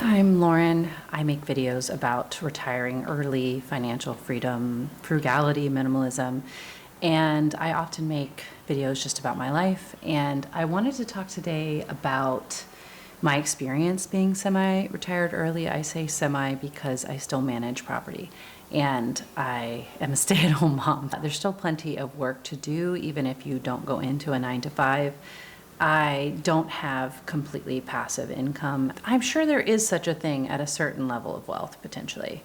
I'm Lauren. I make videos about retiring early, financial freedom, frugality, minimalism, and I often make videos just about my life. And I wanted to talk today about my experience being semi-retired early. I say semi because I still manage property and I am a stay-at-home mom. There's still plenty of work to do, even if you don't go into a 9 to 5. I don't have completely passive income. I'm sure there is such a thing at a certain level of wealth, potentially.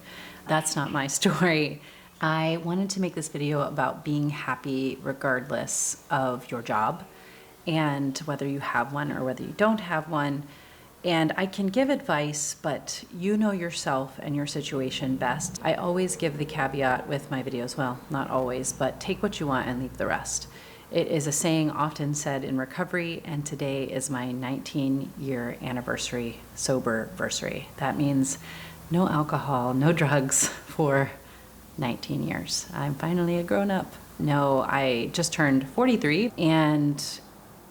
That's not my story. I wanted to make this video about being happy regardless of your job and whether you have one or whether you don't have one. And I can give advice, but you know yourself and your situation best. I always give the caveat with my videos, well, not always, but take what you want and leave the rest. It is a saying often said in recovery, and today is my 19-year anniversary, sober-versary. That means no alcohol, no drugs for 19 years. I'm finally a grown-up. No, I just turned 43, and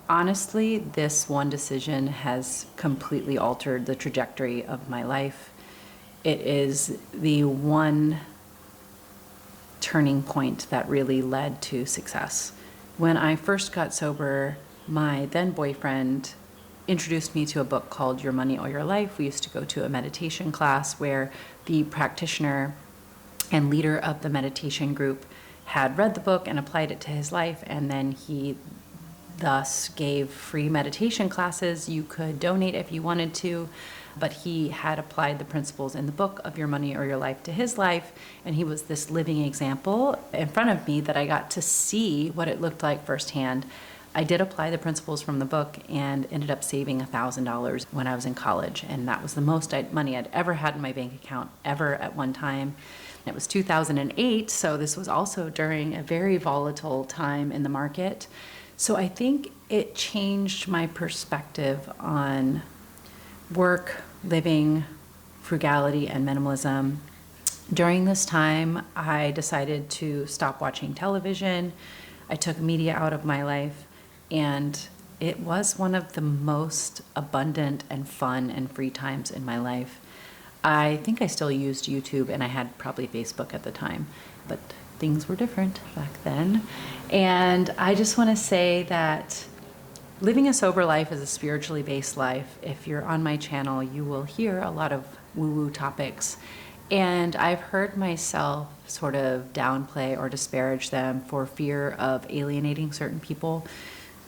honestly, this one decision has completely altered the trajectory of my life. It is the one turning point that really led to success. When I first got sober, my then boyfriend introduced me to a book called Your Money or Your Life. We used to go to a meditation class where the practitioner and leader of the meditation group had read the book and applied it to his life, and then he thus gave free meditation classes. You could donate if you wanted to, but he had applied the principles in the book of Your Money or Your Life to his life, and he was this living example in front of me that I got to see what it looked like firsthand. I did apply the principles from the book and ended up saving $1,000 when I was in college, and that was the most money I'd ever had in my bank account ever at one time. It was 2008, so this was also during a very volatile time in the market. So I think it changed my perspective on work, living, frugality, and minimalism. During this time, I decided to stop watching television. I took media out of my life, and it was one of the most abundant and fun and free times in my life. I think I still used YouTube, and I had probably Facebook at the time, but things were different back then. And I just want to say that living a sober life is a spiritually based life. If you're on my channel, you will hear a lot of woo-woo topics. And I've heard myself sort of downplay or disparage them for fear of alienating certain people,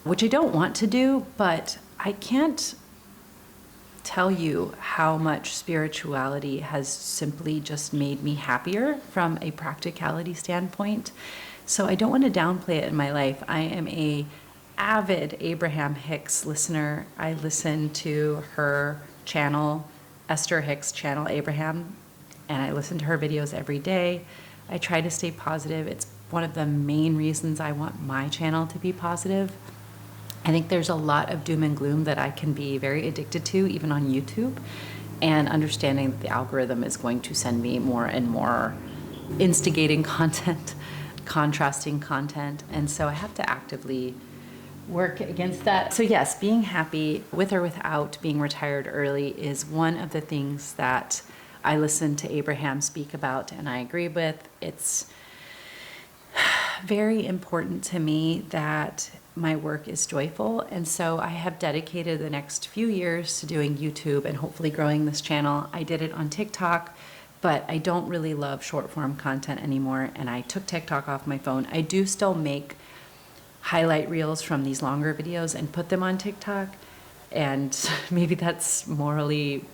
which I don't want to do, but I can't tell you how much spirituality has simply just made me happier from a practicality standpoint. So I don't want to downplay it in my life. I am a avid Abraham Hicks listener. I listen to her channel, Esther Hicks channel, Abraham, and I listen to her videos every day. I try to stay positive. It's one of the main reasons I want my channel to be positive. I think there's a lot of doom and gloom that I can be very addicted to, even on YouTube, and understanding that the algorithm is going to send me more and more instigating content, contrasting content, and so I have to actively work against that. So yes, being happy with or without being retired early is one of the things that I listen to Abraham speak about, and I agree with. It's very important to me that my work is joyful, and so I have dedicated the next few years to doing YouTube and hopefully growing this channel. I did it on TikTok, but I don't really love short form content anymore, and I took TikTok off my phone. I do still make highlight reels from these longer videos and put them on TikTok, and maybe that's morally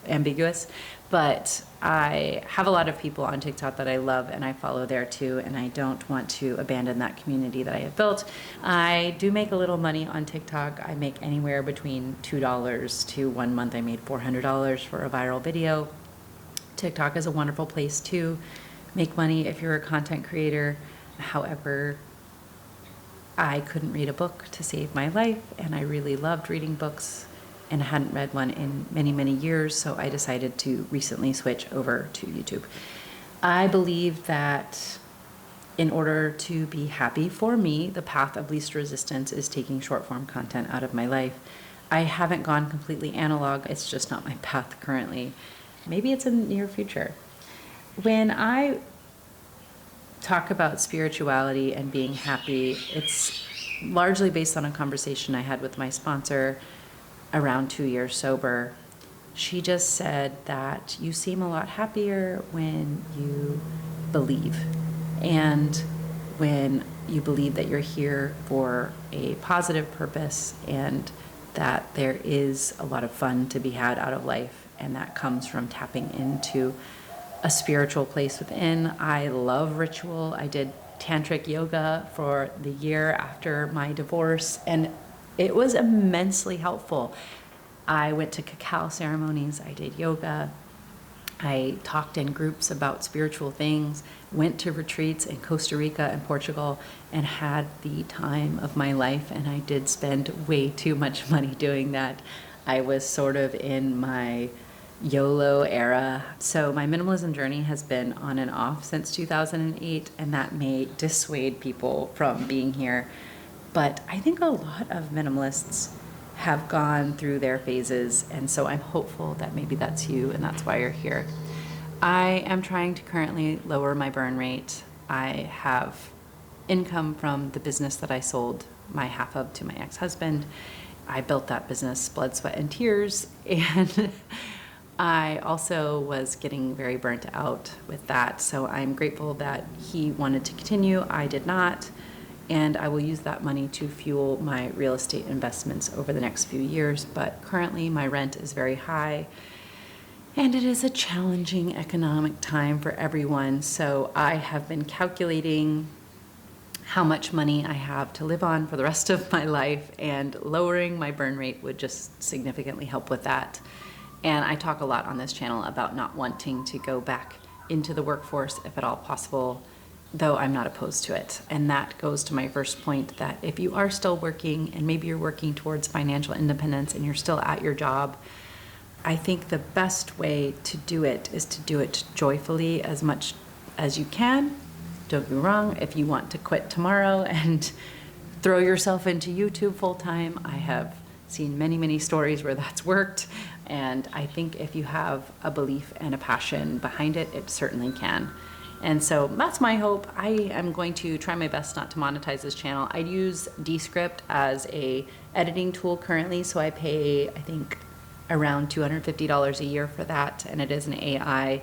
ambiguous, but I have a lot of people on TikTok that I love and I follow there too, and I don't want to abandon that community that I have built. I do make a little money on TikTok. I make anywhere between $2 to one month I made $400 for a viral video. TikTok is a wonderful place to make money if you're a content creator. However, I couldn't read a book to save my life, and I really loved reading books and I hadn't read one in many, many years, so I decided to recently switch over to YouTube. I believe that in order to be happy for me, the path of least resistance is taking short form content out of my life. I haven't gone completely analog. It's just not my path currently. Maybe it's in the near future. When I talk about spirituality and being happy, it's largely based on a conversation I had with my sponsor around 2 years sober. She just said that you seem a lot happier when you believe, and when you believe that you're here for a positive purpose, and that there is a lot of fun to be had out of life, and that comes from tapping into a spiritual place within. I love ritual. I did tantric yoga for the year after my divorce, and it was immensely helpful. I went to cacao ceremonies, I did yoga, I talked in groups about spiritual things, went to retreats in Costa Rica and Portugal, and had the time of my life, and I did spend way too much money doing that. I was sort of in my YOLO era. So my minimalism journey has been on and off since 2008, and that may dissuade people from being here. But I think a lot of minimalists have gone through their phases, and so I'm hopeful that maybe that's you and that's why you're here. I am trying to currently lower my burn rate. I have income from the business that I sold my half of to my ex-husband. I built that business blood, sweat, and tears, and I also was getting very burnt out with that. So I'm grateful that he wanted to continue. I did not. And I will use that money to fuel my real estate investments over the next few years. But currently my rent is very high, and it is a challenging economic time for everyone. So I have been calculating how much money I have to live on for the rest of my life, and lowering my burn rate would just significantly help with that. And I talk a lot on this channel about not wanting to go back into the workforce if at all possible, though I'm not opposed to it. And that goes to my first point, that if you are still working, and maybe you're working towards financial independence and you're still at your job, I think the best way to do it is to do it joyfully as much as you can. Don't get me wrong, if you want to quit tomorrow and throw yourself into YouTube full time, I have seen many, many stories where that's worked. And I think if you have a belief and a passion behind it, it certainly can. And so that's my hope. I am going to try my best not to monetize this channel. I use Descript as a editing tool currently, so I pay, I think, around $250 a year for that. And it is an AI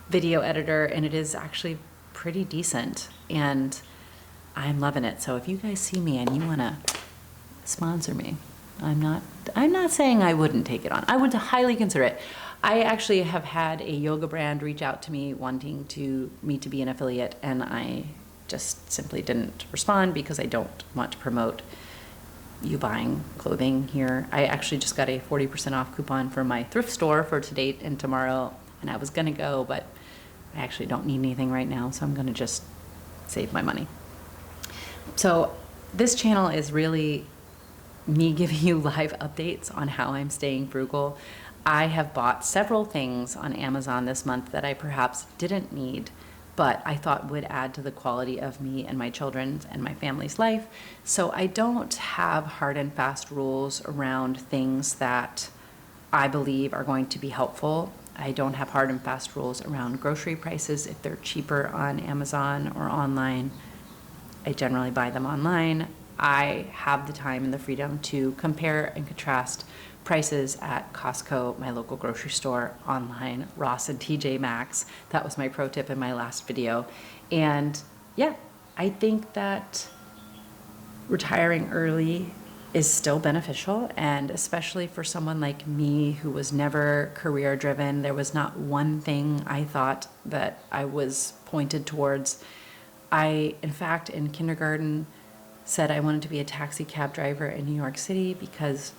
video editor, and it is actually pretty decent. And I'm loving it. So if you guys see me and you want to sponsor me, I'm not saying I wouldn't take it on. I would highly consider it. I actually have had a yoga brand reach out to me wanting me to be an affiliate, and I just simply didn't respond because I don't want to promote you buying clothing here. I actually just got a 40% off coupon for my thrift store for today and tomorrow, and I was gonna go, but I actually don't need anything right now, so I'm gonna just save my money. So this channel is really me giving you live updates on how I'm staying frugal. I have bought several things on Amazon this month that I perhaps didn't need, but I thought would add to the quality of me and my children's and my family's life. So I don't have hard and fast rules around things that I believe are going to be helpful. I don't have hard and fast rules around grocery prices. If they're cheaper on Amazon or online, I generally buy them online. I have the time and the freedom to compare and contrast prices at Costco, my local grocery store, online, Ross and TJ Maxx. That was my pro tip in my last video. And yeah, I think that retiring early is still beneficial, and especially for someone like me who was never career driven. There was not one thing I thought that I was pointed towards. I, in fact, in kindergarten said I wanted to be a taxi cab driver in New York City because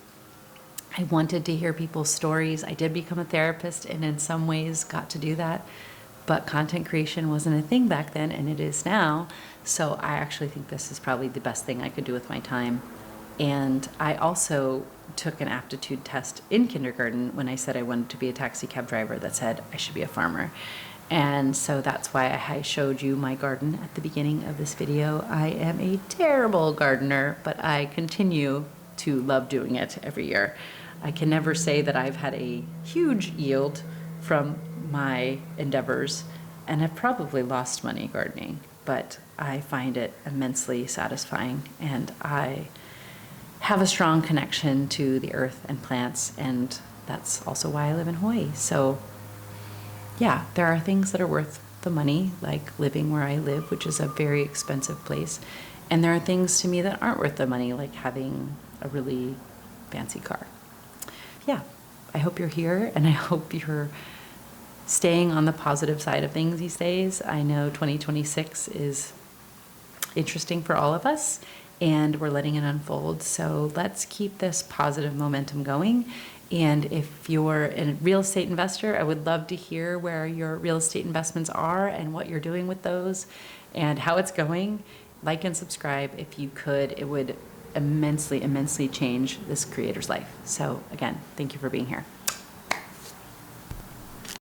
I wanted to hear people's stories. I did become a therapist, and in some ways got to do that, but content creation wasn't a thing back then, and it is now. So I actually think this is probably the best thing I could do with my time. And I also took an aptitude test in kindergarten when I said I wanted to be a taxi cab driver that said I should be a farmer. And so that's why I showed you my garden at the beginning of this video. I am a terrible gardener, but I continue to love doing it every year. I can never say that I've had a huge yield from my endeavors, and I've probably lost money gardening, but I find it immensely satisfying, and I have a strong connection to the earth and plants, and that's also why I live in Hawaii. So yeah, there are things that are worth the money, like living where I live, which is a very expensive place. And there are things to me that aren't worth the money, like having a really fancy car. Yeah, I hope you're here, and I hope you're staying on the positive side of things these days. I know 2026 is interesting for all of us, and we're letting it unfold. So let's keep this positive momentum going. And if you're a real estate investor, I would love to hear where your real estate investments are and what you're doing with those and how it's going. Like and subscribe if you could. It would immensely, immensely change this creator's life. So again, thank you for being here.